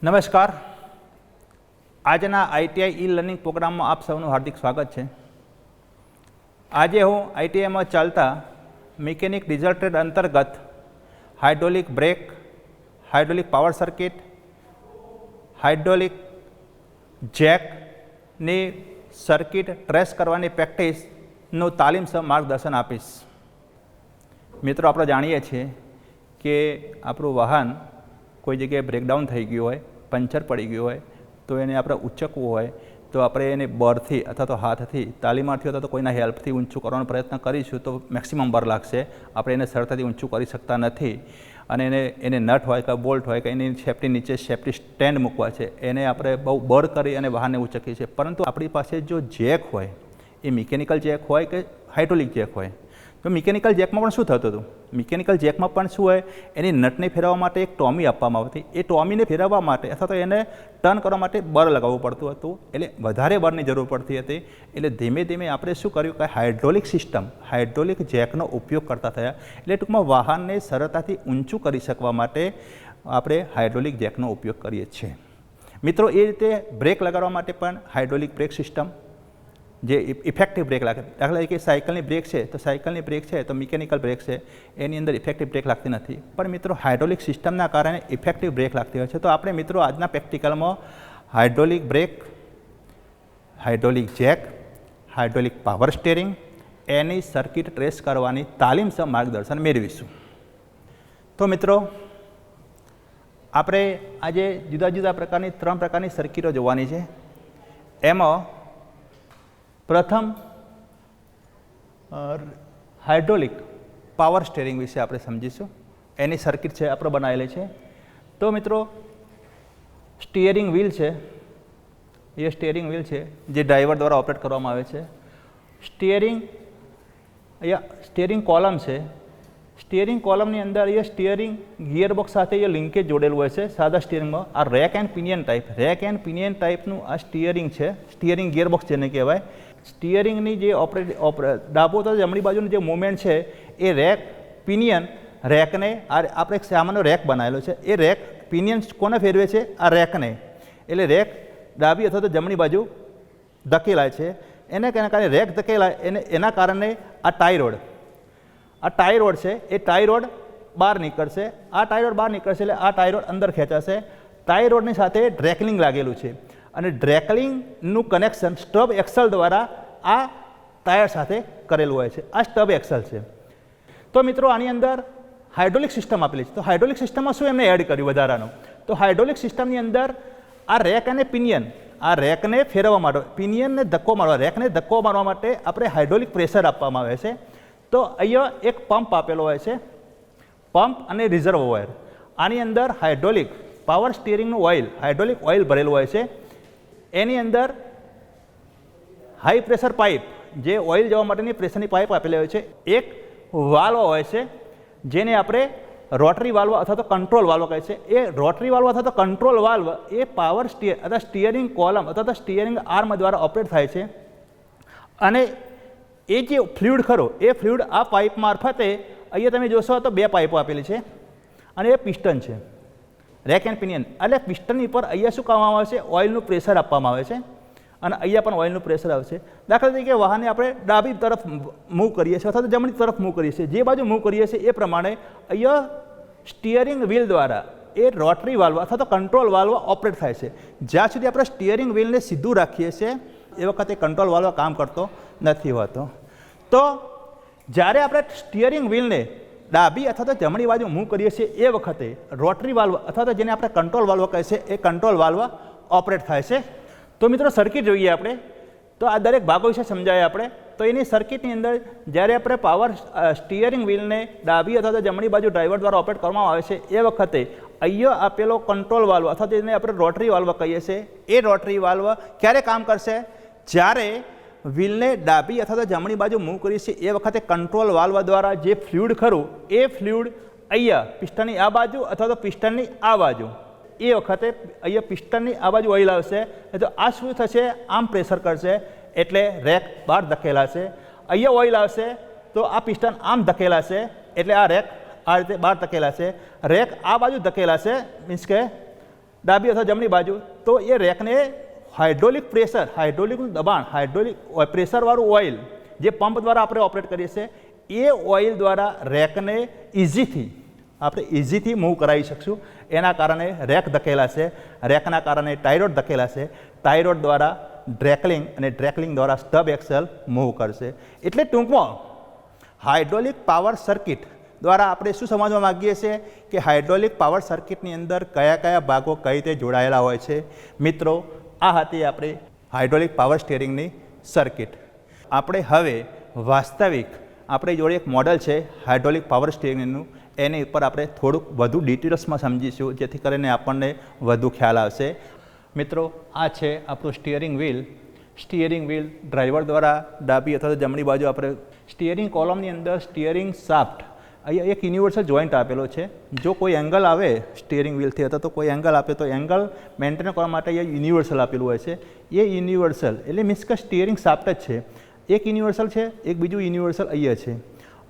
નમસ્કાર. આજના ITI e learning પ્રોગ્રામમાં આપ સૌનું હાર્દિક સ્વાગત છે. આજે હું આઈટીઆઈમાં ચાલતા મિકેનિક ડિઝલ્ટેડ અંતર્ગત hydraulic brake, hydraulic power circuit, hydraulic જેકની સર્કિટ ટ્રેસ કરવાની પ્રેક્ટિસનું તાલીમસર માર્ગદર્શન આપીશ. મિત્રો, આપણે જાણીએ છીએ કે આપણું વાહન કોઈ જગ્યાએ બ્રેકડાઉન થઈ ગયું હોય, પંચર પડી ગયું હોય તો એને આપણે ઉંચકવું હોય તો આપણે એને બરથી અથવા તો હાથથી તાલીમાર્થી અથવા તો કોઈના હેલ્પથી ઊંચું કરવાનો પ્રયત્ન કરીશું તો મેક્સિમમ બર લાગશે. આપણે એને સરળતાથી ઊંચું કરી શકતા નથી અને એને નટ હોય કે બોલ્ટ હોય કે એની સેફ્ટી નીચે સેફ્ટી સ્ટેન્ડ મૂકવા છે, એને આપણે બહુ બર કરી અને વાહનને ઉંચકીએ છીએ. પરંતુ આપણી પાસે જો જેક હોય, એ મિકેનિકલ જેક હોય કે હાઇડ્રોલિક જેક હોય, તો મિકેનિકલ જેકમાં પણ શું થતું હતું? મિકેનિકલ જેકમાં પણ શું હોય, એની નટને ફેરવવા માટે એક ટોમી આપવામાં આવતી. એ ટોમીને ફેરવવા માટે અથવા તો એને ટર્ન કરવા માટે બર લગાવવું પડતું હતું, એટલે વધારે બરની જરૂર પડતી હતી. એટલે ધીમે ધીમે આપણે શું કર્યું કે હાઇડ્રોલિક સિસ્ટમ, હાઇડ્રોલિક જેકનો ઉપયોગ કરતા થયા. એટલે ટૂંકમાં વાહનને સરળતાથી ઊંચું કરી શકવા માટે આપણે હાઇડ્રોલિક જેકનો ઉપયોગ કરીએ છીએ. મિત્રો, એ રીતે બ્રેક લગાડવા માટે પણ હાઇડ્રોલિક બ્રેક સિસ્ટમ જે ઇફેક્ટિવ બ્રેક લાગે, દાખલા તરીકે સાયકલની બ્રેક છે તો સાયકલની બ્રેક છે તો મિકેનિકલ બ્રેક છે, એની અંદર ઇફેક્ટિવ બ્રેક લાગતી નથી. પણ મિત્રો, હાઇડ્રોલિક સિસ્ટમના કારણે ઇફેક્ટિવ બ્રેક લાગતી હોય છે. તો આપણે મિત્રો આજના પ્રેક્ટિકલમાં hydraulic brake, hydraulic jack, hydraulic power steering એની સર્કિટ ટ્રેસ કરવાની તાલીમસર માર્ગદર્શન મેળવીશું. તો મિત્રો, આપણે આજે જુદા જુદા પ્રકારની 3 પ્રકારની સર્કિટો જોવાની છે. એમાં પ્રથમ હાઇડ્રોલિક પાવર સ્ટીયરિંગ વિશે આપણે સમજીશું. એની સર્કિટ છે આપણે બનાવેલી છે. તો મિત્રો, સ્ટીયરિંગ વ્હીલ છે, એ સ્ટીયરિંગ વ્હીલ છે જે ડ્રાઈવર દ્વારા ઓપરેટ કરવામાં આવે છે. સ્ટીયરિંગ કોલમ છે. સ્ટીયરિંગ કોલમની અંદર એ સ્ટીયરિંગ ગિયરબોક્સ સાથે એ લિંકેજ જોડેલું હોય છે સાદા સ્ટીયરિંગમાં. આ રેક એન્ડ પિનિયન ટાઈપનું આ સ્ટીયરિંગ છે. સ્ટીયરિંગ ગિયરબોક્સ જેને કહેવાય. સ્ટીયરિંગની જે ડાબો તથા જમણી બાજુનું જે મૂવમેન્ટ છે એ રેક પિનિયન રેકને આપણે એક સામાન્ય રેક બનાવેલો છે. એ રેક પિનિયન કોને ફેરવે છે? આ રેકને. એટલે રેક ડાબી અથવા તો જમણી બાજુ ધકેલાય છે. એને કારણે રેક ધકેલાય એના કારણે આ ટાઈ રોડ છે, એ ટાઈ રોડ બહાર નીકળશે. આ ટાઈ રોડ બહાર નીકળશે એટલે આ ટાઈ રોડ અંદર ખેંચાશે. ટાઈ રોડની સાથે ડ્રેકલિંગ લાગેલું છે અને ડ્રેકલિંગનું કનેક્શન સ્ટબ એક્સલ દ્વારા આ ટાયર સાથે કરેલું હોય છે. આ સ્ટબ એક્સલ છે. તો મિત્રો, આની અંદર હાઇડ્રોલિક સિસ્ટમ આપેલી છે. તો હાઇડ્રોલિક સિસ્ટમમાં શું એમને એડ કર્યું વધારાનું? તો હાઇડ્રોલિક સિસ્ટમની અંદર આ રેક અને પિનિયન, આ રેકને ફેરવવા માટે, પિનિયનને ધક્કો મારવા, રેકને ધક્કો મારવા માટે આપણે હાઇડ્રોલિક પ્રેશર આપવામાં આવે છે. તો અહીંયા એક પંપ આપેલો હોય છે, પંપ અને રિઝર્વોયર. આની અંદર હાઇડ્રોલિક પાવર સ્ટીયરિંગનું ઓઇલ, હાઇડ્રોલિક ઓઇલ ભરેલું હોય છે. એની અંદર હાઈ પ્રેશર પાઇપ, જે ઓઇલ જવા માટેની પ્રેશરની પાઇપ આપેલી હોય છે. એક વાલ્વ હોય છે જેને આપણે રોટરી વાલ્વ અથવા તો કંટ્રોલ વાલ્વ કહે છે. એ રોટરી વાલ્વ અથવા તો કંટ્રોલ વાલ્વ એ પાવર અથવા સ્ટીયરિંગ કોલમ અથવા તો સ્ટીયરિંગ આર્મ દ્વારા ઓપરેટ થાય છે. અને એ જે ફ્લુઇડ ખરો, એ ફ્લુઇડ આ પાઇપ મારફતે, અહીંયા તમે જોશો તો 2 પાઇપો આપેલી છે અને એ પિસ્ટન છે, રેક એન્ડ પિનિયન. એટલે પિસ્ટનની પર અહીંયા શું કરવામાં આવે છે? ઓઇલનું પ્રેશર આપવામાં આવે છે અને અહીંયા પણ ઓઇલનું પ્રેશર આવશે. દાખલા તરીકે વાહનને આપણે ડાબી તરફ મૂવ કરીએ છીએ અથવા તો જમણી તરફ મૂવ કરીએ છીએ, જે બાજુ મૂવ કરીએ છીએ એ પ્રમાણે અહીંયા સ્ટીયરિંગ વ્હીલ દ્વારા એ રોટરી વાલ્વ અથવા તો કંટ્રોલ વાલ્વ ઓપરેટ થાય છે. જ્યાં સુધી આપણે સ્ટીયરિંગ વ્હીલને સીધું રાખીએ છીએ એ વખતે કંટ્રોલ વાલ્વ કામ કરતો નથી હોતો. તો જ્યારે આપણે સ્ટીયરિંગ વ્હીલને ડાબી અથવા તો જમણી બાજુ મૂવ કરીએ છીએ એ વખતે રોટરી વાલ્વ અથવા તો જેને આપણે કંટ્રોલ વાલ્વ કહે છે એ કંટ્રોલ વાલ્વ ઓપરેટ થાય છે. તો મિત્રો, સર્કિટ જોઈએ આપણે. તો આ દરેક ભાગો વિશે સમજાય આપણે. તો એની સર્કિટની અંદર જ્યારે આપણે પાવર સ્ટીયરિંગ વ્હીલને ડાબી અથવા તો જમણી બાજુ ડ્રાઈવર દ્વારા ઓપરેટ કરવામાં આવે છે એ વખતે અહીંયા આપેલો કંટ્રોલ વાલ્વ અથવા જેને આપણે રોટરી વાલ્વ કહીએ છીએ, એ રોટરી વાલ્વ ક્યારે કામ કરશે? જ્યારે વ્હીલને ડાબી અથવા તો જમણી બાજુ મૂવ કરીએ છીએ એ વખતે કંટ્રોલ વાલ્વ દ્વારા જે ફ્લુઇડ ખરું એ ફ્લુઇડ અહીંયા પિસ્ટનની આ બાજુ અથવા તો પિસ્ટનની આ બાજુ, એ વખતે અહીંયા પિસ્ટનની આ બાજુ ઓઇલ આવશે. તો આ શું થશે? આમ પ્રેશર કરશે એટલે રેક બહાર ધકેલાશે. અહીંયા ઓઇલ આવશે તો આ પિસ્ટન આમ ધકેલાશે એટલે આ રેક આ રીતે બહાર ધકેલાશે. રેક આ બાજુ ધકેલાશે, મીન્સ કે ડાબી અથવા જમણી બાજુ, તો એ રેકને હાઇડ્રોલિક પ્રેશર, હાઇડ્રોલિકનું દબાણ, હાઇડ્રોલિક પ્રેશરવાળું ઓઇલ જે પંપ દ્વારા આપણે ઓપરેટ કરીએ છીએ, એ ઓઇલ દ્વારા રેકને ઇઝીથી મૂવ કરાવી શકશું. એના કારણે રેક ધકેલાશે, રેકના કારણે ટાઈ રોડ ધકેલાશે, ટાઈ રોડ દ્વારા ડ્રેકલિંગ અને ડ્રેકલિંગ દ્વારા સ્ટબ એક્સેલ મૂવ કરશે. એટલે ટૂંકમાં હાઇડ્રોલિક પાવર સર્કિટ દ્વારા આપણે શું સમજવા માગીએ છીએ કે હાઇડ્રોલિક પાવર સર્કિટની અંદર કયા કયા ભાગો કઈ રીતે જોડાયેલા હોય છે. મિત્રો, આ હતી આપણી હાઇડ્રોલિક પાવર સ્ટીયરિંગની સર્કિટ. આપણે હવે વાસ્તવિક આપણી જોડે એક મોડલ છે હાઇડ્રોલિક પાવર સ્ટીયરિંગનું, એની ઉપર આપણે થોડુંક વધુ ડિટેલ્સમાં સમજીશું, જેથી કરીને આપણને વધુ ખ્યાલ આવશે. મિત્રો, આ છે આપણું steering wheel. Steering wheel driver દ્વારા ડાબી અથવા તો જમણી બાજુ આપણે સ્ટીયરિંગ કોલમની અંદર સ્ટીયરિંગ શાફ્ટ, અહીંયા એક યુનિવર્સલ જોઈન્ટ આપેલો છે. જો કોઈ એંગલ આવે સ્ટીયરિંગ વ્હીલથી અથવા તો કોઈ એંગલ આપે તો એંગલ મેન્ટેન કરવા માટે અહીંયા યુનિવર્સલ આપેલું હોય છે. એ યુનિવર્સલ એટલે મીન્સ કે સ્ટીયરિંગ શાફ્ટ જ છે. એક યુનિવર્સલ છે, એક બીજું યુનિવર્સલ અહીંયા છે.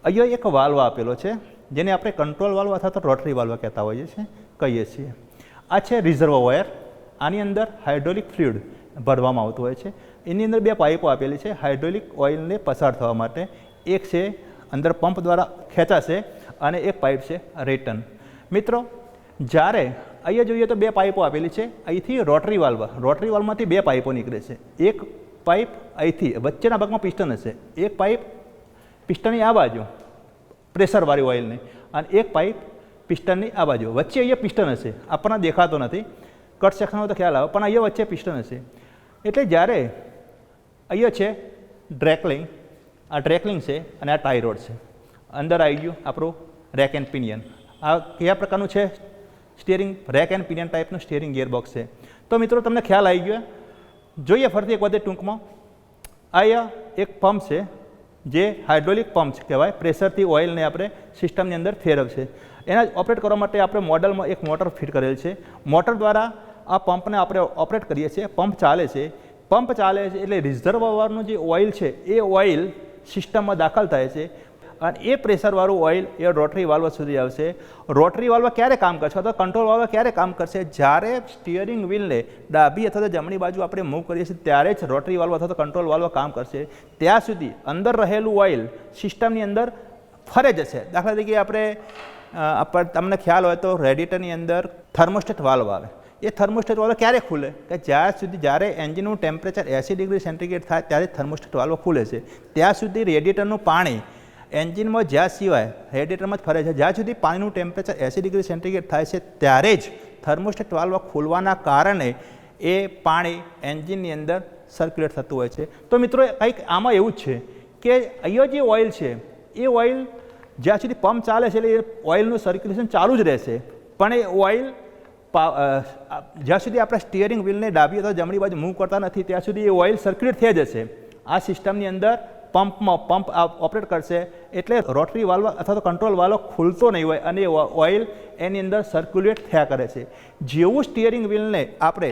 અહીંયા એક વાલ્વ આપેલો છે જેને આપણે કંટ્રોલ વાલ્વ અથવા તો રોટરી વાલ્વ કહીએ છીએ. આ છે રિઝર્વોયર. આની અંદર હાઇડ્રોલિક ફ્લુઇડ ભરવામાં આવતું હોય છે. એની અંદર બે પાઇપો આપેલી છે હાઇડ્રોલિક ઓઇલને પસાર થવા માટે. એક છે અંદર પંપ દ્વારા ખેંચાશે અને એક પાઇપ છે રિટર્ન. મિત્રો, જ્યારે અહીંયા જોઈએ તો બે પાઇપો આપેલી છે. અહીંથી રોટરી વાલ્વમાંથી બે પાઇપો નીકળે છે. એક પાઇપ અહીંથી વચ્ચેના ભાગમાં પિસ્ટન હશે, એક પાઇપ પિસ્ટનની આ બાજુ પ્રેશરવાળી ઓઇલની, અને એક પાઇપ પિસ્ટનની આ બાજુ. વચ્ચે અહીંયા પિસ્ટન હશે, આપણને દેખાતો નથી, કટ સેક્શનમાં તો ખ્યાલ આવે, પણ અહીંયા વચ્ચે પિસ્ટન હશે. એટલે જ્યારે અહીંયા છે ડ્રેકલિંગ, આ ડ્રેકલિંગ છે અને આ ટાઈ રોડ છે. અંદર આવી ગયું આપણું રેક એન્ડ પિનિયન. આ કયા પ્રકારનું છે સ્ટીયરિંગ? રેક એન્ડ પિનિયન ટાઈપનું સ્ટીયરિંગ ગિયરબોક્સ છે. તો મિત્રો, તમને ખ્યાલ આવી ગયો. જોઈએ ફરીથી એક વખતે ટૂંકમાં. અહીંયા એક પંપ છે જે હાઇડ્રોલિક પંપ કહેવાય. પ્રેશરથી ઓઇલને આપણે સિસ્ટમની અંદર ફેરવશે. એના ઓપરેટ કરવા માટે આપણે મોડલમાં એક મોટર ફિટ કરેલ છે. મોટર દ્વારા આ પંપને આપણે ઓપરેટ કરીએ છીએ. પંપ ચાલે છે એટલે રિઝર્વોયરનું જે ઓઇલ છે એ ઓઇલ સિસ્ટમમાં દાખલ થાય છે અને એ પ્રેશરવાળું ઓઇલ એ રોટરી વાલ્વ સુધી આવશે. રોટરી વાલ્વ ક્યારે કામ કરશે અથવા કંટ્રોલ વાલ્વ ક્યારે કામ કરશે? જ્યારે સ્ટીયરિંગ વ્હીલને ડાબી અથવા તો જમણી બાજુ આપણે મૂવ કરીએ છીએ ત્યારે જ રોટરી વાલ્વ અથવા તો કંટ્રોલ વાલ્વ કામ કરશે. ત્યાં સુધી અંદર રહેલું ઓઇલ સિસ્ટમની અંદર ફરે જશે. દાખલા તરીકે આપણે તમને ખ્યાલ હોય તો રેડિએટરની અંદર થર્મોસ્ટેટ વાલ્વ આવે. એ થર્મોસ્ટેટ વાલ્વ ક્યારે ખુલે? કે જ્યારે એન્જિનનું ટેમ્પરેચર 80 ડિગ્રી સેન્ટીગ્રેડ થાય ત્યારે થર્મોસ્ટેટ વાલ્વ ખુલે છે. ત્યાં સુધી રેડિએટરનું પાણી એન્જિનમાં જ્યાં સિવાય રેડિએટરમાં જ ફરે છે. જ્યાં સુધી પાણીનું ટેમ્પરેચર 80 ડિગ્રી સેન્ટીગ્રેડ થાય છે ત્યારે જ થર્મોસ્ટેટ વાલ્વ ખોલવાના કારણે એ પાણી એન્જિનની અંદર સર્ક્યુલેટ થતું હોય છે. તો મિત્રો, કંઈક આમાં એવું જ છે કે અહીંયા જે ઓઇલ છે એ ઓઇલ જ્યાં સુધી પંપ ચાલે છે એટલે એ ઓઇલનું સર્ક્યુલેશન ચાલુ જ રહેશે. પણ એ ઓઇલ જ્યાં સુધી આપણે સ્ટીયરિંગ વ્હીલને ડાબી અથવા જમણી બાજુ મૂવ કરતા નથી ત્યાં સુધી એ ઓઇલ સર્ક્યુલેટ થઈ જશે. આ સિસ્ટમની અંદર પંપ ઓપરેટ કરશે એટલે રોટરી વાલ્વ અથવા તો કંટ્રોલ વાલ્વ ખુલતો નહીં હોય અને ઓઇલ એની અંદર સર્ક્યુલેટ થયા કરે છે. જેવું સ્ટીયરિંગ વ્હીલને આપણે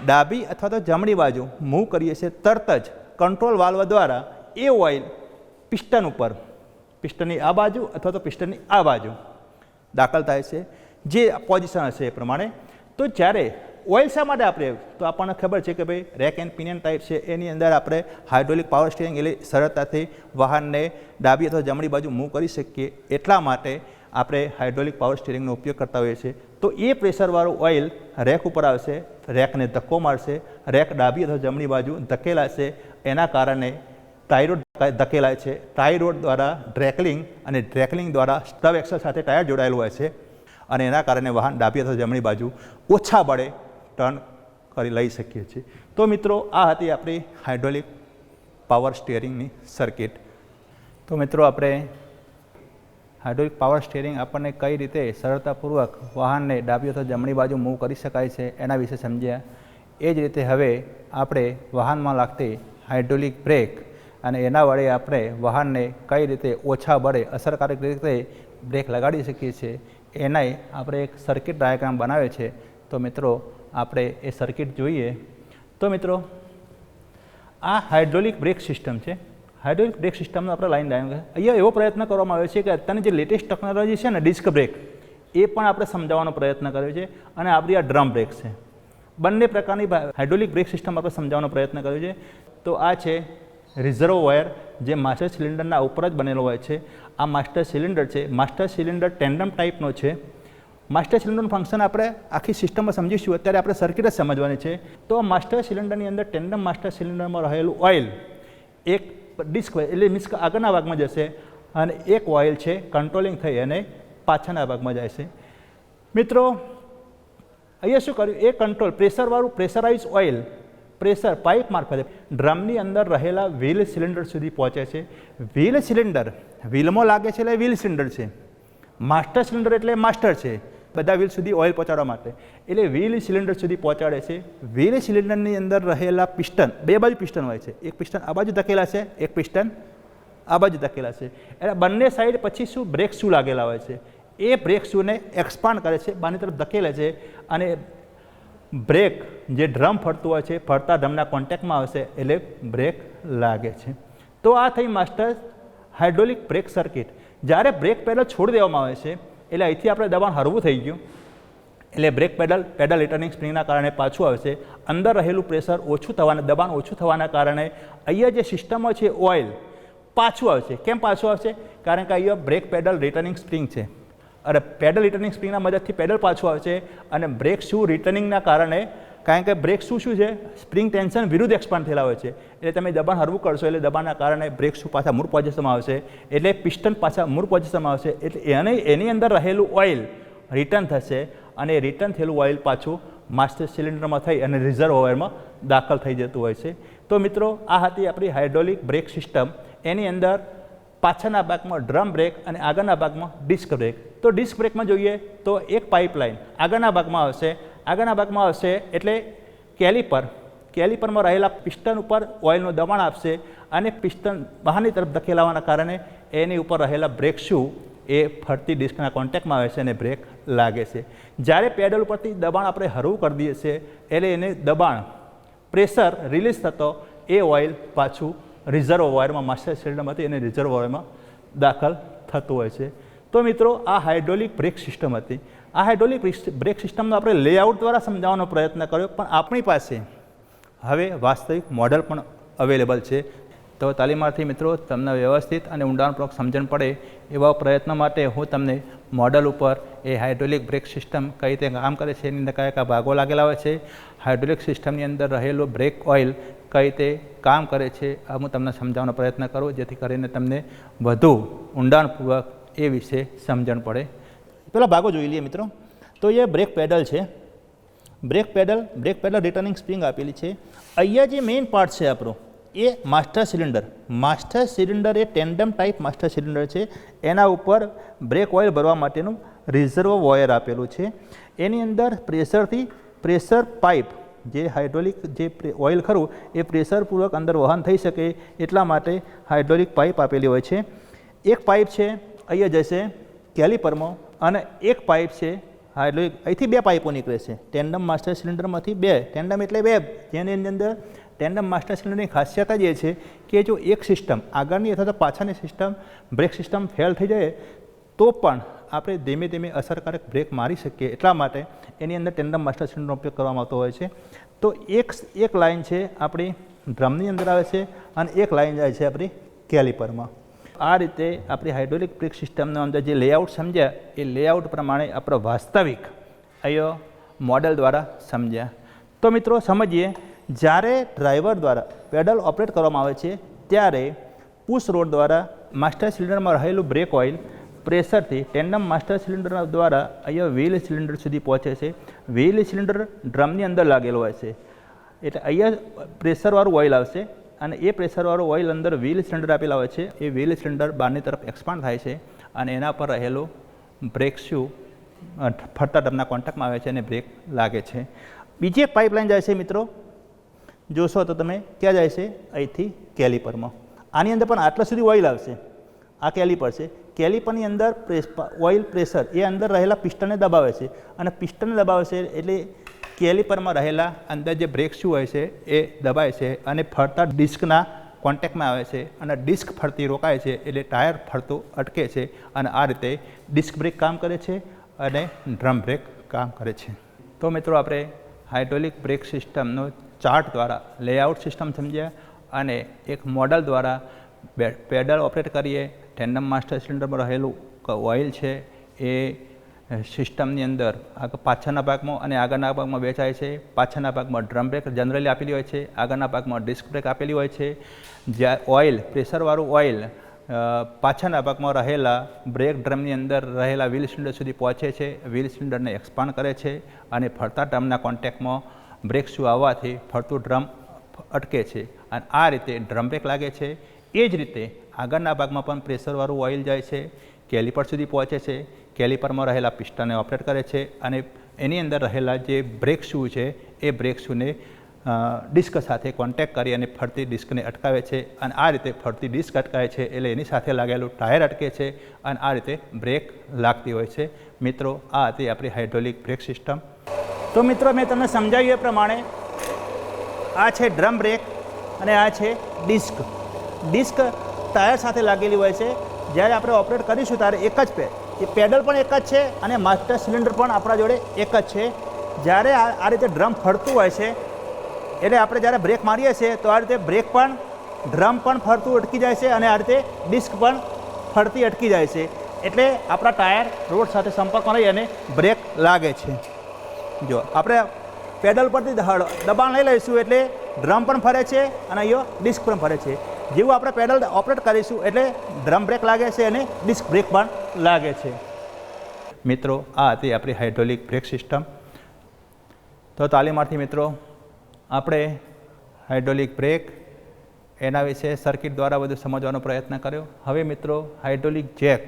ડાબી અથવા તો જમણી બાજુ મૂવ કરીએ છીએ તરત જ કંટ્રોલ વાલ્વ દ્વારા એ ઓઇલ પિસ્ટન ઉપર, પિસ્ટનની આ બાજુ અથવા તો પિસ્ટનની આ બાજુ દાખલ થાય છે, જે પોઝિશન હશે એ પ્રમાણે. તો જ્યારે ઓઇલ શા માટે આપણે, તો આપણને ખબર છે કે ભાઈ રેક એન્ડ પિનિયન ટાઈપ છે, એની અંદર આપણે હાઇડ્રોલિક પાવર સ્ટીયરિંગ એટલે સરળતાથી વાહનને ડાબી અથવા જમણી બાજુ મૂવ કરી શકીએ. એટલા માટે આપણે હાઇડ્રોલિક પાવર સ્ટીયરિંગનો ઉપયોગ કરતા હોઈએ છીએ. તો એ પ્રેશરવાળું ઓઇલ રેક ઉપર આવશે, રેકને ધક્કો મારશે, રેક ડાબી અથવા જમણી બાજુ ધકેલાશે. એના કારણે ટાઈ રોડ ધકેલાય છે. ટાઈ રોડ દ્વારા ડ્રેકલિંગ અને ડ્રેકલિંગ દ્વારા સ્ટબ એક્સેલ સાથે ટાયર જોડાયેલું હોય છે અને એના કારણે વાહન ડાબી અથવા જમણી બાજુ ઓછા બળે ટર્ન કરી લઈ શકીએ છીએ. તો મિત્રો, આ હતી આપણી હાઇડ્રોલિક પાવર સ્ટીયરિંગની સર્કિટ. તો મિત્રો, આપણે હાઇડ્રોલિક પાવર સ્ટીયરિંગ આપણને કઈ રીતે સરળતાપૂર્વક વાહનને ડાબી અથવા જમણી બાજુ મૂવ કરી શકાય છે એના વિશે સમજ્યા. એ જ રીતે હવે આપણે વાહનમાં લાગતી હાઇડ્રોલિક બ્રેક અને એના વડે આપણે વાહનને કઈ રીતે ઓછા બળે અસરકારક રીતે બ્રેક લગાડી શકીએ છીએ એના આપણે એક સર્કિટ ડાયાગ્રામ બનાવે છે. તો મિત્રો, આપણે એ સર્કિટ જોઈએ. તો મિત્રો, આ હાઇડ્રોલિક બ્રેક સિસ્ટમ છે. હાઇડ્રોલિક બ્રેક સિસ્ટમનો આપણે લાઈન ડાયાગ્રામ અહીંયા એવો પ્રયત્ન કરવામાં આવ્યો છે કે અત્યારની જે લેટેસ્ટ ટેકનોલોજી છે ને ડિસ્ક બ્રેક, એ પણ આપણે સમજાવવાનો પ્રયત્ન કર્યો છે. અને આપણી આ ડ્રમ બ્રેક છે. બંને પ્રકારની હાઇડ્રોલિક બ્રેક સિસ્ટમ આપણે સમજાવવાનો પ્રયત્ન કર્યો છે. તો આ છે રિઝર્વોયર જે માસ્ટર સિલિન્ડરના ઉપર જ બનેલો હોય છે. આ માસ્ટર સિલિન્ડર છે. માસ્ટર સિલિન્ડર ટેન્ડમ ટાઈપનો છે. માસ્ટર સિલિન્ડરનું ફંક્શન આપણે આખી સિસ્ટમમાં સમજીશું. અત્યારે આપણે સર્કિટ જ સમજવાની છે. તો માસ્ટર સિલિન્ડરની અંદર ટેન્ડમ માસ્ટર સિલિન્ડરમાં રહેલું ઓઇલ એક ડિસ્ક એટલે મીન્સ કે આગળના ભાગમાં જશે અને એક ઓઇલ છે કંટ્રોલિંગ થઈ અને પાછળના ભાગમાં જાય છે. મિત્રો અહીંયા શું કર્યું, એ કંટ્રોલ પ્રેશરવાળું પ્રેશરાઇઝ ઓઇલ પ્રેશર પાઇપ મારફતે ડ્રમની અંદર રહેલા વ્હીલ સિલિન્ડર સુધી પહોંચે છે. વ્હીલ સિલિન્ડર વ્હીલમાં લાગે છે એટલે વ્હીલ સિલિન્ડર છે. માસ્ટર સિલિન્ડર એટલે માસ્ટર છે, બધા વ્હીલ સુધી ઓઇલ પહોંચાડવા માટે, એટલે વ્હીલ સિલિન્ડર સુધી પહોંચાડે છે. વ્હીલ સિલિન્ડરની અંદર રહેલા પિસ્ટન, બે બાજુ પિસ્ટન હોય છે, એક પિસ્ટન આ બાજુ ધકેલા છે, એક પિસ્ટન આ બાજુ ધકેલા છે. એટલે બંને સાઈડ પછી શું બ્રેક શૂ લાગેલા હોય છે. એ બ્રેક શૂને એક્સપાન્ડ કરે છે, બહારની તરફ ધકેલે છે અને બ્રેક જે ડ્રમ ફરતું હોય છે ફરતા ડ્રમના કોન્ટેક્ટમાં આવશે એટલે બ્રેક લાગે છે. તો આ થઈ માસ્ટર હાઇડ્રોલિક બ્રેક સર્કિટ. જ્યારે બ્રેક પેડલ છોડી દેવામાં આવે છે એટલે અહીંથી આપણે દબાણ હળવું થઈ ગયું એટલે બ્રેક પેડલ રિટર્નિંગ સ્પ્રિંગના કારણે પાછું આવશે. અંદર રહેલું પ્રેશર ઓછું થવાના, દબાણ ઓછું થવાના કારણે અહીંયા જે સિસ્ટમમાં છે ઓઇલ પાછું આવશે. કેમ પાછું આવશે? કારણ કે અહીંયા બ્રેક પેડલ રિટર્નિંગ સ્પ્રિંગ છે અને પેડલ રિટર્નિંગ સ્પ્રિંગના મદદથી પેડલ પાછું આવશે અને બ્રેક શૂ રિટર્નિંગના કારણે, કારણ કે બ્રેક શું છે સ્પ્રિંગ ટેન્શન વિરુદ્ધ એક્સપાન્ડ થયેલા હોય છે એટલે તમે દબાણ હળવું કરશો એટલે દબાણના કારણે બ્રેક શૂ પાછા મૂળ પોઝિશનમાં આવશે એટલે પિસ્ટન પાછા મૂળ પોઝિશનમાં આવશે એટલે એની અંદર રહેલું ઓઇલ રિટર્ન થશે અને રિટર્ન થયેલું ઓઇલ પાછું માસ્ટર સિલિન્ડરમાં થઈ અને રિઝર્વોયરમાં દાખલ થઈ જતું હોય છે. તો મિત્રો આ હતી આપણી હાઇડ્રોલિક બ્રેક સિસ્ટમ. એની અંદર પાછળના ભાગમાં ડ્રમ બ્રેક અને આગળના ભાગમાં ડિસ્ક બ્રેક. તો ડિસ્ક બ્રેકમાં જોઈએ તો એક પાઇપલાઇન આગળના ભાગમાં આવશે એટલે કેલિપરમાં રહેલા પિસ્ટન ઉપર ઓઇલનું દબાણ આપશે અને પિસ્ટન બહારની તરફ ધકેલાવાના કારણે એની ઉપર રહેલા બ્રેક શૂ એ ફરતી ડિસ્કના કોન્ટેક્ટમાં આવે છે અને બ્રેક લાગે છે. જ્યારે પેડલ ઉપરથી દબાણ આપણે હળવું કરી દઈએ છીએ એટલે એને દબાણ પ્રેશર રિલીઝ થતો એ ઓઇલ પાછું રિઝર્વોયરમાં માસ્ટર સિલિન્ડરમાંથી એને રિઝર્વોયરમાં દાખલ થતું હોય છે. તો મિત્રો આ હાઇડ્રોલિક બ્રેક સિસ્ટમ હતી. આ હાઇડ્રોલિક બ્રેક સિસ્ટમનો આપણે લેઆઉટ દ્વારા સમજાવવાનો પ્રયત્ન કર્યો, પણ આપણી પાસે હવે વાસ્તવિક મોડલ પણ અવેલેબલ છે. તો તાલીમાર્થી મિત્રો તમને વ્યવસ્થિત અને ઊંડાણપૂર્વક સમજણ પડે એવા પ્રયત્ન માટે હું તમને મોડલ ઉપર એ હાઇડ્રોલિક બ્રેક સિસ્ટમ કઈ રીતે કામ કરે છે, એની અંદર કયા કયા ભાગો લાગેલા હોય છે, હાઇડ્રોલિક સિસ્ટમની અંદર રહેલો બ્રેક ઓઇલ કઈ રીતે કામ કરે છે, આ હું તમને સમજાવવાનો પ્રયત્ન કરું જેથી કરીને તમને વધુ ઊંડાણપૂર્વક એ વિશે સમજણ પડે. પેલા ભાગો જોઈ લઈએ મિત્રો. તો એ બ્રેક પેડલ છે. બ્રેક પેડલ રિટર્નિંગ સ્પ્રિંગ આપેલી છે. અહીંયા જે મેઇન પાર્ટ છે આપણો એ માસ્ટર સિલિન્ડર એ ટેન્ડમ ટાઈપ માસ્ટર સિલિન્ડર છે. એના ઉપર બ્રેક ઓઇલ ભરવા માટેનું રિઝર્વોયર આપેલું છે. એની અંદર પ્રેશર પાઇપ જે હાઇડ્રોલિક જે ઓઇલ ખરું એ પ્રેશરપૂર્વક અંદર વહન થઈ શકે એટલા માટે હાઇડ્રોલિક પાઇપ આપેલી હોય છે. એક પાઇપ છે અહીંયા જશે કેલિપરમાં અને એક પાઇપ છે હાઇડ્રોલિક, અહીંથી બે પાઇપો નીકળે છે ટેન્ડમ માસ્ટર સિલિન્ડરમાંથી બે. ટેન્ડમ એટલે બે, જેની અંદર ટેન્ડમ માસ્ટર સિલિન્ડરની ખાસિયત જ એ છે કે જો એક સિસ્ટમ આગળની અથવા તો પાછળની સિસ્ટમ બ્રેક સિસ્ટમ ફેલ થઈ જાય તો પણ આપણે ધીમે ધીમે અસરકારક બ્રેક મારી શકીએ એટલા માટે એની અંદર ટેન્ડમ માસ્ટર સિલિન્ડરનો ઉપયોગ કરવામાં આવતો હોય છે. તો એક લાઇન છે આપણી ડ્રમની અંદર આવે છે અને એક લાઇન જાય છે આપણી કેલિપરમાં. આ રીતે આપણી હાઇડ્રોલિક બ્રેક સિસ્ટમનો અંદર જે લેઆઉટ સમજ્યા એ લેઆઉટ પ્રમાણે આપણે વાસ્તવિક અહીંયા મોડેલ દ્વારા સમજ્યા. તો મિત્રો સમજીએ, જ્યારે ડ્રાઈવર દ્વારા પેડલ ઓપરેટ કરવામાં આવે છે ત્યારે પુશ રોડ દ્વારા માસ્ટર સિલિન્ડરમાં રહેલું બ્રેક ઓઇલ પ્રેશરથી ટેન્ડમ માસ્ટર સિલિન્ડર દ્વારા અહીંયા વ્હીલ સિલિન્ડર સુધી પહોંચે છે. વ્હીલ સિલિન્ડર ડ્રમની અંદર લાગેલો હોય છે એટલે અહીંયા પ્રેશરવાળું ઓઇલ આવશે અને એ પ્રેશરવાળું ઓઇલ અંદર વ્હીલ સિલિન્ડર આપેલા હોય છે. એ વ્હીલ સિલિન્ડર બહારની તરફ એક્સપાન્ડ થાય છે અને એના પર રહેલો બ્રેક શૂ ફરતા ડ્રમના કોન્ટેક્ટમાં આવે છે અને બ્રેક લાગે છે. બીજી એક પાઇપલાઇન જાય છે મિત્રો, જોશો તો તમે ક્યાં જાય છે, અહીંથી કેલિપરમાં. આની અંદર પણ આટલા સુધી ઓઇલ આવશે. આ કેલિપર છે. કેલિપરની અંદર ઓઇલ પ્રેશર એ અંદર રહેલા પિસ્ટનને દબાવે છે અને પિસ્ટનને દબાવે છે એટલે કેલિપરમાં રહેલા અંદર જે બ્રેક શૂ હોય છે એ દબાય છે અને ફરતા ડિસ્કના કોન્ટેક્ટમાં આવે છે અને ડિસ્ક ફરતી રોકાય છે એટલે ટાયર ફરતું અટકે છે અને આ રીતે ડિસ્ક બ્રેક કામ કરે છે અને ડ્રમ બ્રેક કામ કરે છે. તો મિત્રો આપણે હાઇડ્રોલિક બ્રેક સિસ્ટમનો ચાર્ટ દ્વારા લેઆઉટ સિસ્ટમ સમજ્યા અને એક મોડલ દ્વારા પેડલ ઓપરેટ કરીએ. ટેન્ડમ માસ્ટર સિલિન્ડરમાં રહેલું ઓઇલ છે એ સિસ્ટમની અંદર પાછળના ભાગમાં અને આગળના ભાગમાં વેચાય છે. પાછળના ભાગમાં ડ્રમ બ્રેક જનરલી આપેલી હોય છે, આગળના ભાગમાં ડિસ્ક બ્રેક આપેલી હોય છે. જ્યાં ઓઇલ પ્રેશરવાળું ઓઇલ પાછળના ભાગમાં રહેલા બ્રેક ડ્રમની અંદર રહેલા વ્હીલ સિલિન્ડર સુધી પહોંચે છે, વ્હીલ સિલિન્ડરને એક્સપાન્ડ કરે છે અને ફરતા ડ્રમના કોન્ટેક્ટમાં બ્રેક શૂ આવવાથી ફરતું ડ્રમ અટકે છે અને આ રીતે ડ્રમ બ્રેક લાગે છે. એ જ રીતે આગળના ભાગમાં પણ પ્રેશરવાળું ઓઇલ જાય છે, કેલિપર સુધી પહોંચે છે, કેલિપરમાં રહેલા પિસ્ટનને ઓપરેટ કરે છે અને એની અંદર રહેલા જે બ્રેક શૂ છે એ બ્રેક શૂને ડિસ્ક સાથે કોન્ટેક્ટ કરી અને ફરતી ડિસ્કને અટકાવે છે અને આ રીતે ફરતી ડિસ્ક અટકાવે છે એટલે એની સાથે લાગેલું ટાયર અટકે છે અને આ રીતે બ્રેક લાગતી હોય છે. મિત્રો, આ હતી આપણી હાઇડ્રોલિક બ્રેક સિસ્ટમ. તો મિત્રો, મેં તમને સમજાવ્યું એ પ્રમાણે આ છે ડ્રમ બ્રેક અને આ છે ડિસ્ક. ડિસ્ક ટાયર સાથે લાગેલી હોય છે. જ્યારે આપણે ઓપરેટ કરીશું ત્યારે એક જ પેડલ પણ એક જ છે અને માસ્ટર સિલિન્ડર પણ આપણા જોડે એક જ છે. જ્યારે આ રીતે ડ્રમ ફરતું હોય છે એટલે આપણે જ્યારે બ્રેક મારીએ છીએ તો આ રીતે બ્રેક પણ ડ્રમ પણ ફરતું અટકી જાય છે અને આ રીતે ડિસ્ક પણ ફરતી અટકી જાય છે. એટલે આપણા ટાયર રોડ સાથે સંપર્કમાં રહી અને બ્રેક લાગે છે. જો આપણે પેડલ પરથી દબાણ લઈ લઈશું એટલે ડ્રમ પણ ફરે છે અને અહીંયા ડિસ્ક પણ ફરે છે. જેવું આપણે પેડલ ઓપરેટ કરીશું એટલે ડ્રમ બ્રેક લાગે છે અને ડિસ્ક બ્રેક પણ લાગે છે. મિત્રો, આ હતી આપણી હાઇડ્રોલિક બ્રેક સિસ્ટમ. તો તાલીમાર્થી મિત્રો, આપણે હાઇડ્રોલિક બ્રેક એના વિશે સર્કિટ દ્વારા બધું સમજવાનો પ્રયત્ન કર્યો. હવે મિત્રો, હાઇડ્રોલિક જેક,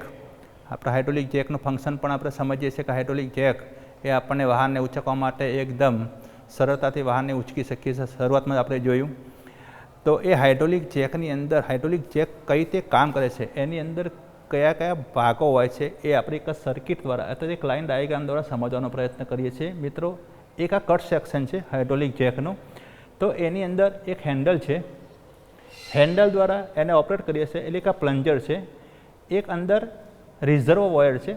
આપણા હાઇડ્રોલિક જેકનું ફંક્શન પણ આપણે સમજીએ છીએ કે હાઇડ્રોલિક જેક એ આપણને વાહનને ઉંચકવા માટે એકદમ સરળતાથી વાહનને ઉંચકી શકીએ છીએ. શરૂઆતમાં આપણે જોયું. તો એ હાઇડ્રોલિક જેકની અંદર હાઇડ્રોલિક જેક કઈ રીતે કામ કરે છે, એની અંદર કયા કયા ભાગો હોય છે એ આપણે એક સર્કિટ દ્વારા અથવા એક લાઇન ડાયાગ્રામ દ્વારા સમજવાનો પ્રયત્ન કરીએ છીએ. મિત્રો, એક આ કટ સેક્શન છે હાઇડ્રોલિક જેકનું. તો એની અંદર એક હેન્ડલ છે. હેન્ડલ દ્વારા એને ઓપરેટ કરીએ છીએ એટલે એક આ પ્લન્જર છે. એક અંદર રિઝર્વ વાયર છે.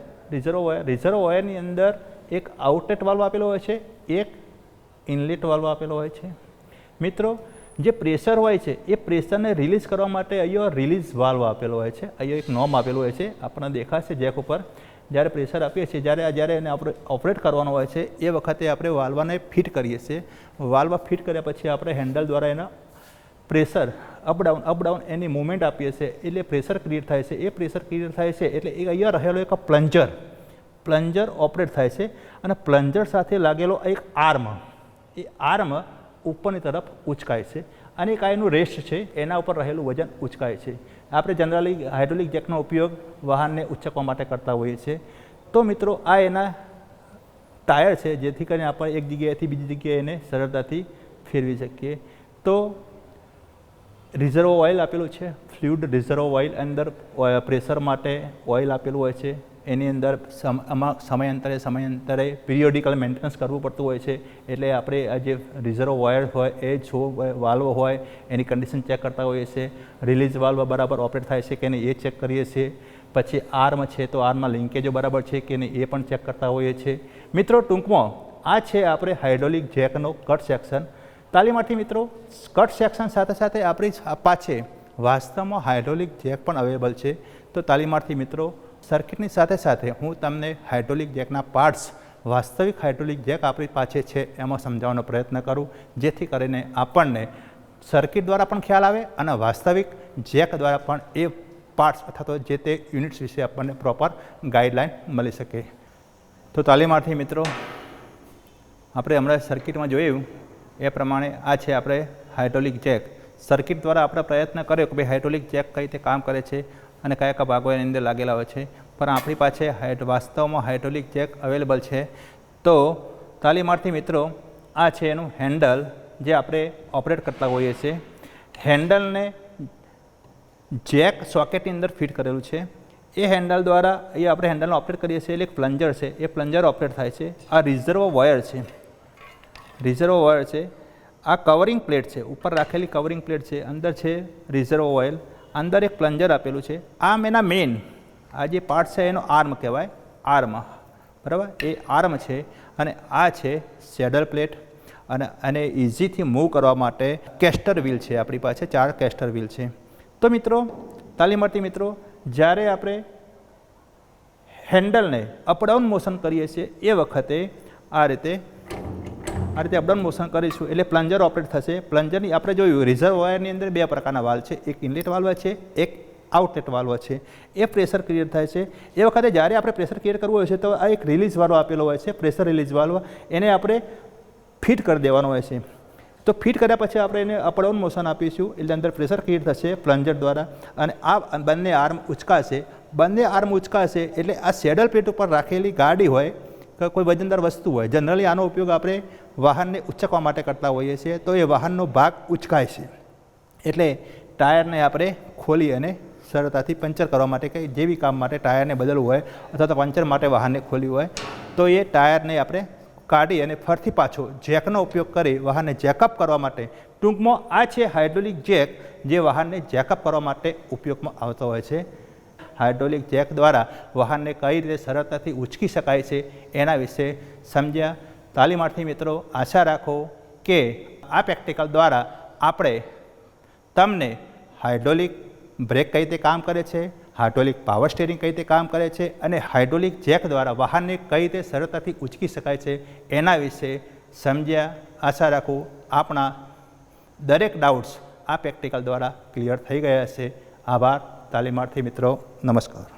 રિઝર્વ વાયરની અંદર એક આઉટલેટ વાલ્વ આપેલો હોય છે, એક ઇનલેટ વાલ્વ આપેલો હોય છે. મિત્રો, જે પ્રેશર હોય છે એ પ્રેશરને રિલીઝ કરવા માટે અહીંયા રિલીઝ વાલ્વ આપેલો હોય છે. અહીંયા એક નોમ આપેલું હોય છે, આપણને દેખાશે જેક ઉપર. જ્યારે પ્રેશર આપીએ છીએ જ્યારે એને આપણે ઓપરેટ કરવાનો હોય છે એ વખતે આપણે વાલ્વને ફિટ કરીએ છીએ. વાલ્વ ફિટ કર્યા પછી આપણે હેન્ડલ દ્વારા એના પ્રેશર અપડાઉન એની મૂવમેન્ટ આપીએ છીએ એટલે પ્રેશર ક્રિએટ થાય છે. એ પ્રેશર ક્રિએટ થાય છે એટલે એ અહીંયા રહેલો એક પ્લન્જર ઓપરેટ થાય છે અને પ્લન્જર સાથે લાગેલો એક આર્મ, એ આર્મ ઉપરની તરફ ઉચકાય છે અને એક આનું રેસ્ટ છે એના ઉપર રહેલું વજન ઉચકાય છે. આપણે જનરલી હાઇડ્રોલિક જેકનો ઉપયોગ વાહનને ઉચકવા માટે કરતા હોઈએ છીએ. તો મિત્રો, આ એના ટાયર છે જેથી કરીને આપણે એક જગ્યાએથી બીજી જગ્યાએ એને સરળતાથી ફેરવી શકીએ. તો રિઝર્વ ઓઇલ આપેલું છે, ફ્લુઇડ રિઝર્વ ઓઇલ. અંદર પ્રેશર માટે ઓઇલ આપેલું હોય છે. એની અંદર સમયાંતરે પિરિયોડિકલ મેન્ટેનન્સ કરવું પડતું હોય છે. એટલે આપણે આ જે રિઝર્વ વાયર હોય એ જો વાલ્વ હોય એની કન્ડિશન ચેક કરતા હોઈએ છીએ. રિલીઝ વાલ્વ બરાબર ઓપરેટ થાય છે કે નહીં એ ચેક કરીએ છીએ. પછી આર્મ છે તો આર્મમાં લિંકેજો બરાબર છે કે નહીં એ પણ ચેક કરતા હોઈએ છીએ. મિત્રો, ટૂંકમાં આ છે આપણે હાઇડ્રોલિક જેકનો કટ સેક્શન. તાલીમાર્થી મિત્રો, કટ સેક્શન સાથે સાથે આપણી પાછે વાસ્તવમાં હાઇડ્રોલિક જેક પણ અવેલેબલ છે. તો તાલીમાર્થી મિત્રો, સર્કિટની સાથે સાથે હું તમને હાઇડ્રોલિક જેકના પાર્ટ્સ, વાસ્તવિક હાઇડ્રોલિક જેક આપણી પાસે છે એમાં સમજાવવાનો પ્રયત્ન કરું, જેથી કરીને આપણને સર્કિટ દ્વારા પણ ખ્યાલ આવે અને વાસ્તવિક જેક દ્વારા પણ એ પાર્ટ્સ અથવા તો જે તે યુનિટ્સ વિશે આપણને પ્રોપર ગાઈડલાઇન મળી શકે. તો તાલીમાર્થી મિત્રો, આપણે હમણાં સર્કિટમાં જોયું એ પ્રમાણે આ છે આપણે હાઇડ્રોલિક જેક. સર્કિટ દ્વારા આપણે પ્રયત્ન કર્યો કે ભાઈ હાઇડ્રોલિક જેક કઈ રીતે કામ કરે છે અને કયા કયા ભાગો એની અંદર લાગેલા હોય છે. પણ આપણી પાસે વાસ્તવમાં હાઇડ્રોલિક જેક અવેલેબલ છે. તો તાલીમાર્થી મિત્રો, આ છે એનું હેન્ડલ જે આપણે ઓપરેટ કરતા હોઈએ છીએ. હેન્ડલને જેક સોકેટની અંદર ફિટ કરેલું છે. એ હેન્ડલ દ્વારા એ આપણે હેન્ડલને ઓપરેટ કરીએ છીએ એટલે એક પ્લન્જર છે, એ પ્લન્જર ઓપરેટ થાય છે. આ રિઝર્વ વાયર છે. આ કવરિંગ પ્લેટ છે, ઉપર રાખેલી કવરિંગ પ્લેટ છે, અંદર છે રિઝર્વ ઓઇલ, અંદર એક પ્લન્જર આપેલું છે. આમ એના મેઇન આ જે પાર્ટ છે એનો આર્મ કહેવાય, આર્મ બરાબર, એ આર્મ છે. અને આ છે સેડલ પ્લેટ અને આને ઇઝીથી મૂવ કરવા માટે કેસ્ટર વ્હીલ છે આપણી પાસે, 4 કેસ્ટર વ્હીલ છે. તો મિત્રો, તાલીમાર્થી મિત્રો, જ્યારે આપણે હેન્ડલને અપડાઉન મોશન કરીએ છીએ એ વખતે આ રીતે અપડાઉન મોશન કરીશું એટલે પ્લન્જર ઓપરેટ થશે. પ્લન્જરની આપણે જોયું રિઝર્વ વાયરની અંદર 2 પ્રકારના વાલ્વ છે, એક ઇનલેટ વાલ્વ છે, એક આઉટલેટ વાલ્વ છે. એ પ્રેશર ક્રિએટ થાય છે. એ વખતે જ્યારે આપણે પ્રેશર ક્રિએટ કરવું હોય છે તો આ એક રિલીઝ વાલ્વ આપેલો હોય છે, પ્રેશર રિલીઝ વાલ્વ, એને આપણે ફિટ કરી દેવાનો હોય છે. તો ફિટ કર્યા પછી આપણે એને અપડાઉન મોશન આપીશું એટલે અંદર પ્રેશર ક્રિએટ થશે પ્લન્જર દ્વારા અને આ બંને આર્મ ઉચકાશે. બંને આર્મ ઉચકાશે એટલે આ સેડલ પ્લેટ ઉપર રાખેલી ગાડી હોય કે કોઈ વજનદાર વસ્તુ હોય, જનરલી આનો ઉપયોગ આપણે વાહનને ઉચકવા માટે કરતા હોઈએ છીએ, તો એ વાહનનો ભાગ ઉચકાય છે. એટલે ટાયરને આપણે ખોલી અને સરળતાથી પંચર કરવા માટે કે જે બી કામ માટે ટાયરને બદલવું હોય અથવા તો પંચર માટે વાહનને ખોલ્યું હોય તો એ ટાયરને આપણે કાઢી અને ફરીથી પાછો જેકનો ઉપયોગ કરી વાહનને જેકઅપ કરવા માટે, ટૂંકમાં આ છે હાઇડ્રોલિક જેક, જે વાહનને જેકઅપ કરવા માટે ઉપયોગમાં આવતો હોય છે. હાઇડ્રોલિક જેક દ્વારા વાહનને કઈ રીતે સરળતાથી ઉંચકી શકાય છે એના વિશે સમજ્યા. તાલીમાર્થી મિત્રો, આશા રાખો કે આ પ્રેક્ટિકલ દ્વારા આપણે તમને હાઇડ્રોલિક બ્રેક કઈ રીતે કામ કરે છે, હાઇડ્રોલિક પાવર સ્ટીયરિંગ કઈ રીતે કામ કરે છે અને હાઇડ્રોલિક જેક દ્વારા વાહનને કઈ રીતે સરળતાથી ઉંચકી શકાય છે એના વિશે સમજ્યા. આશા રાખું આપણા દરેક ડાઉટ્સ આ પ્રેક્ટિકલ દ્વારા ક્લિયર થઈ ગયા હશે. આભાર તાલીમાર્થી મિત્રો, નમસ્કાર.